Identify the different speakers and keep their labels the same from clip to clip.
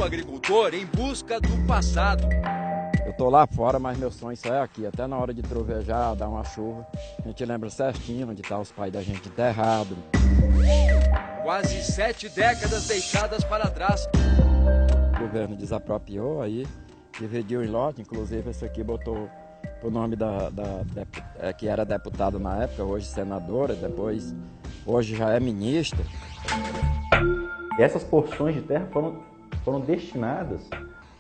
Speaker 1: Um agricultor em busca do passado.
Speaker 2: Eu tô lá fora, mas meu sonho só é aqui. Até na hora de trovejar, dar uma chuva, a gente lembra certinho onde tá os pais da gente enterrados.
Speaker 1: Quase 7 décadas deixadas para trás.
Speaker 2: O governo desapropriou aí, dividiu em lote, inclusive esse aqui botou o nome que era deputada na época, hoje senadora, depois hoje já é ministra.
Speaker 3: Essas porções de terra foram destinadas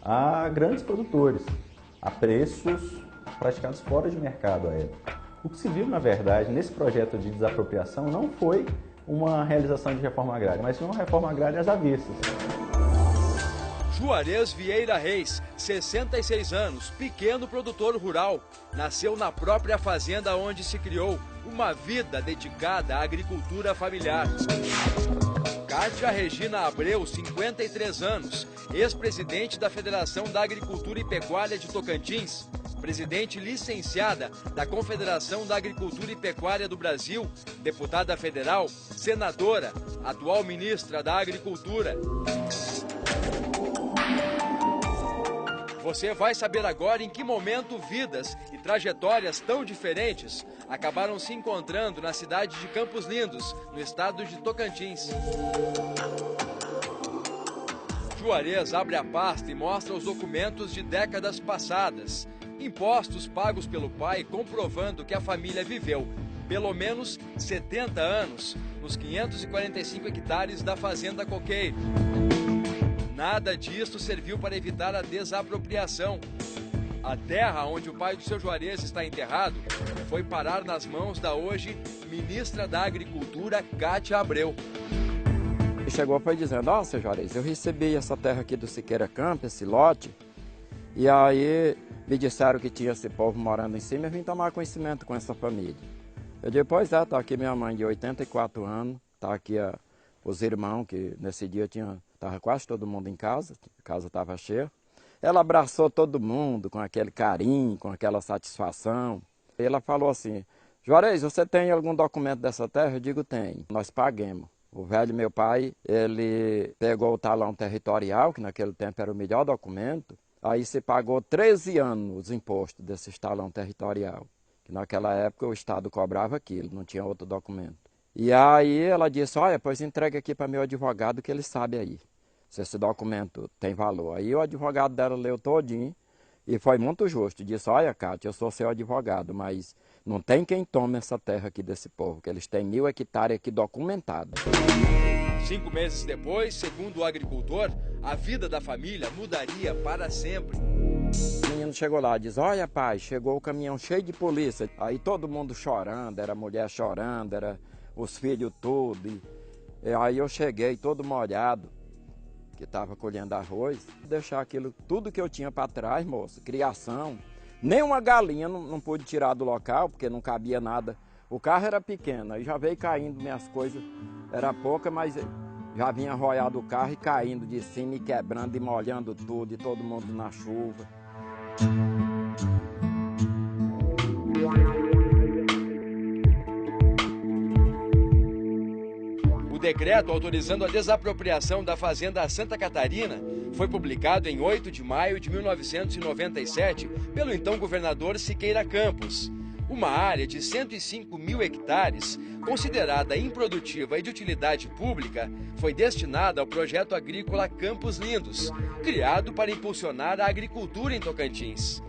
Speaker 3: a grandes produtores, a preços praticados fora de mercado à época. O que se viu, na verdade, nesse projeto de desapropriação não foi uma realização de reforma agrária, mas sim uma reforma agrária às avessas.
Speaker 1: Juarez Vieira Reis, 66 anos, pequeno produtor rural. Nasceu na própria fazenda onde se criou, uma vida dedicada à agricultura familiar. Kátia Regina Abreu, 53 anos, ex-presidente da Federação da Agricultura e Pecuária de Tocantins, presidente licenciada da Confederação da Agricultura e Pecuária do Brasil, deputada federal, senadora, atual ministra da Agricultura. Você vai saber agora em que momento vidas e trajetórias tão diferentes acabaram se encontrando na cidade de Campos Lindos, no estado de Tocantins. Juarez abre a pasta e mostra os documentos de décadas passadas. Impostos pagos pelo pai comprovando que a família viveu pelo menos 70 anos nos 545 hectares da Fazenda Coqueiro. Nada disso serviu para evitar a desapropriação. A terra onde o pai do seu Juarez está enterrado foi parar nas mãos da hoje ministra da Agricultura, Kátia Abreu.
Speaker 2: E chegou e foi dizendo, ó, seu Juarez, eu recebi essa terra aqui do Siqueira Campo, esse lote, e aí me disseram que tinha esse povo morando em cima e eu vim tomar conhecimento com essa família. Eu disse, pois é, tá aqui minha mãe de 84 anos, tá aqui os irmãos, que nesse dia estava quase todo mundo em casa, a casa estava cheia. Ela abraçou todo mundo com aquele carinho, com aquela satisfação. E ela falou assim, Juarez, você tem algum documento dessa terra? Eu digo, tem. Nós paguemos. O velho meu pai, ele pegou o talão territorial, que naquele tempo era o melhor documento, aí se pagou 13 anos os impostos desse talão territorial, que naquela época o Estado cobrava aquilo, não tinha outro documento. E aí ela disse, olha, pois entrega aqui para meu advogado que ele sabe aí, se esse documento tem valor. Aí o advogado dela leu todinho e foi muito justo. Disse, olha, Kátia, eu sou seu advogado, mas não tem quem tome essa terra aqui desse povo, que eles têm 1000 hectares aqui documentados.
Speaker 1: 5 meses depois, segundo o agricultor, a vida da família mudaria para sempre.
Speaker 2: O menino chegou lá e disse, olha pai, chegou o caminhão cheio de polícia. Aí todo mundo chorando, era a mulher chorando, era os filhos tudo. E aí eu cheguei todo molhado, que estava colhendo arroz, deixar aquilo, tudo que eu tinha para trás, moço, criação. Nem uma galinha não pude tirar do local, porque não cabia nada. O carro era pequeno, aí já veio caindo minhas coisas, era pouca, mas já vinha arroiado o carro e caindo de cima e quebrando e molhando tudo, e todo mundo na chuva.
Speaker 1: O decreto autorizando a desapropriação da Fazenda Santa Catarina foi publicado em 8 de maio de 1997 pelo então governador Siqueira Campos. Uma área de 105.000 hectares, considerada improdutiva e de utilidade pública, foi destinada ao projeto agrícola Campos Lindos, criado para impulsionar a agricultura em Tocantins.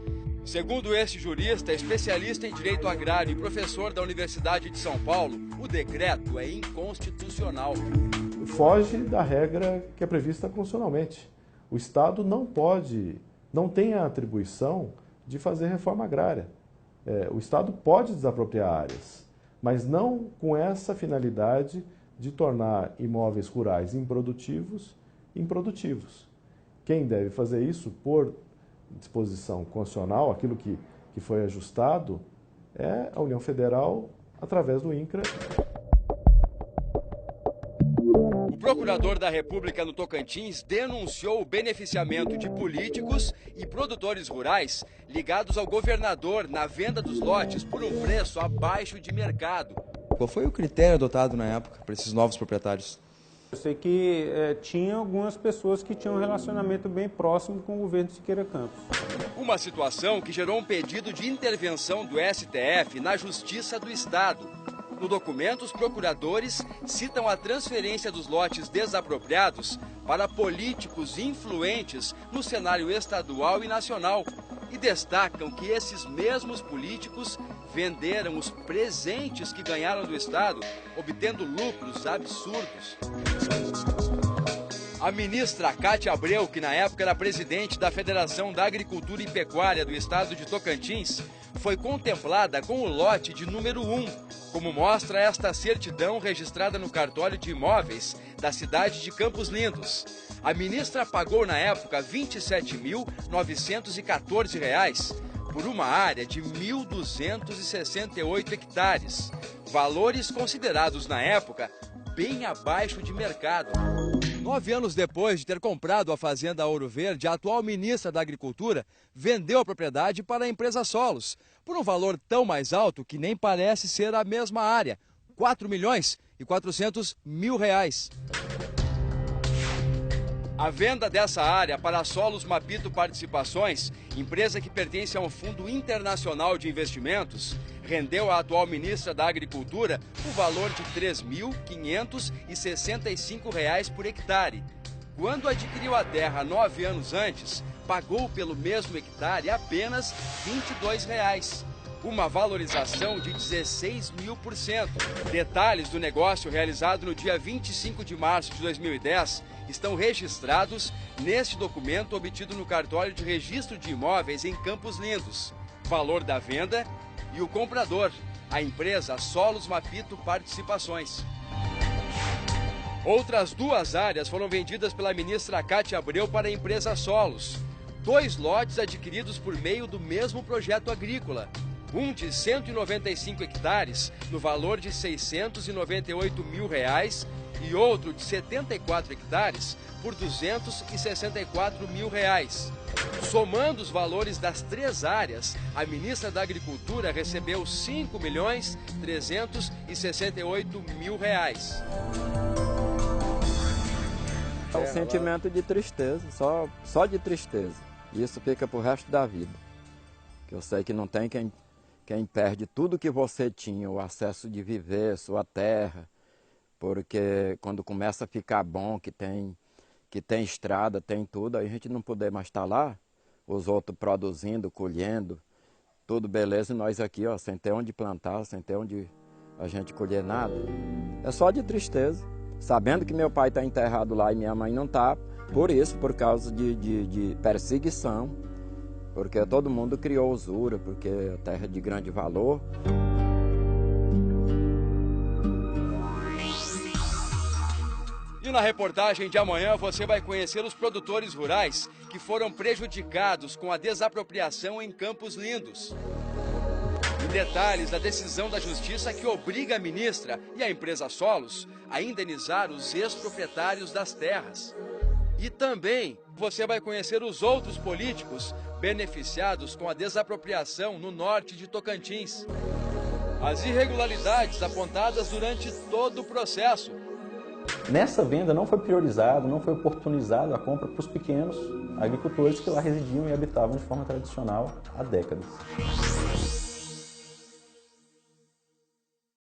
Speaker 1: Segundo este jurista, especialista em direito agrário e professor da Universidade de São Paulo, o decreto é inconstitucional.
Speaker 4: Foge da regra que é prevista constitucionalmente. O Estado não tem a atribuição de fazer reforma agrária. O Estado pode desapropriar áreas, mas não com essa finalidade de tornar imóveis rurais improdutivos. Quem deve fazer isso por disposição constitucional, aquilo que foi ajustado, é a União Federal através do INCRA.
Speaker 1: O procurador da República no Tocantins denunciou o beneficiamento de políticos e produtores rurais ligados ao governador na venda dos lotes por um preço abaixo de mercado.
Speaker 5: Qual foi o critério adotado na época para esses novos proprietários? Eu sei que tinha algumas pessoas que tinham um relacionamento bem próximo com o governo de Siqueira Campos.
Speaker 1: Uma situação que gerou um pedido de intervenção do STF na Justiça do Estado. No documento, os procuradores citam a transferência dos lotes desapropriados para políticos influentes no cenário estadual e nacional e destacam que esses mesmos políticos venderam os presentes que ganharam do Estado, obtendo lucros absurdos. A ministra Cátia Abreu, que na época era presidente da Federação da Agricultura e Pecuária do Estado de Tocantins, foi contemplada com o lote de número 1, como mostra esta certidão registrada no cartório de imóveis da cidade de Campos Lindos. A ministra pagou na época R$ 27.914 por uma área de 1.268 hectares, valores considerados na época bem abaixo de mercado. 9 anos depois de ter comprado a fazenda Ouro Verde, a atual ministra da Agricultura vendeu a propriedade para a empresa Solos, por um valor tão mais alto que nem parece ser a mesma área, R$ 4.400.000. A venda dessa área para a Solos Mapito Participações, empresa que pertence a um fundo internacional de investimentos, rendeu à atual ministra da Agricultura o valor de R$ 3.565 por hectare. Quando adquiriu a terra 9 anos antes, pagou pelo mesmo hectare apenas R$ 22. Uma valorização de 16.000%. Detalhes do negócio realizado no dia 25 de março de 2010 estão registrados neste documento obtido no cartório de registro de imóveis em Campos Lindos. Valor da venda e o comprador, a empresa Solos Mapito Participações. Outras 2 áreas foram vendidas pela ministra Cátia Abreu para a empresa Solos. 2 lotes adquiridos por meio do mesmo projeto agrícola. Um de 195 hectares, no valor de R$ 698.000, e outro de 74 hectares, por R$ 264.000. Somando os valores das 3 áreas, a ministra da Agricultura recebeu R$ 5.368.000.
Speaker 2: É um sentimento de tristeza, só de tristeza. E isso fica pro resto da vida. Que eu sei que não tem quem perde tudo que você tinha, o acesso de viver, sua terra, porque quando começa a ficar bom, que tem estrada, tem tudo, aí a gente não poder mais estar lá, os outros produzindo, colhendo, tudo beleza, e nós aqui, ó, sem ter onde plantar, sem ter onde a gente colher nada. É só de tristeza, sabendo que meu pai está enterrado lá e minha mãe não está, por causa de perseguição, porque todo mundo criou usura, porque a terra é de grande valor.
Speaker 1: E na reportagem de amanhã você vai conhecer os produtores rurais que foram prejudicados com a desapropriação em Campos Lindos. E detalhes da decisão da Justiça que obriga a ministra e a empresa Solos a indenizar os ex-proprietários das terras. E também você vai conhecer os outros políticos beneficiados com a desapropriação no norte de Tocantins. As irregularidades apontadas durante todo o processo.
Speaker 3: Nessa venda não foi priorizado, não foi oportunizado a compra para os pequenos agricultores que lá residiam e habitavam de forma tradicional há décadas.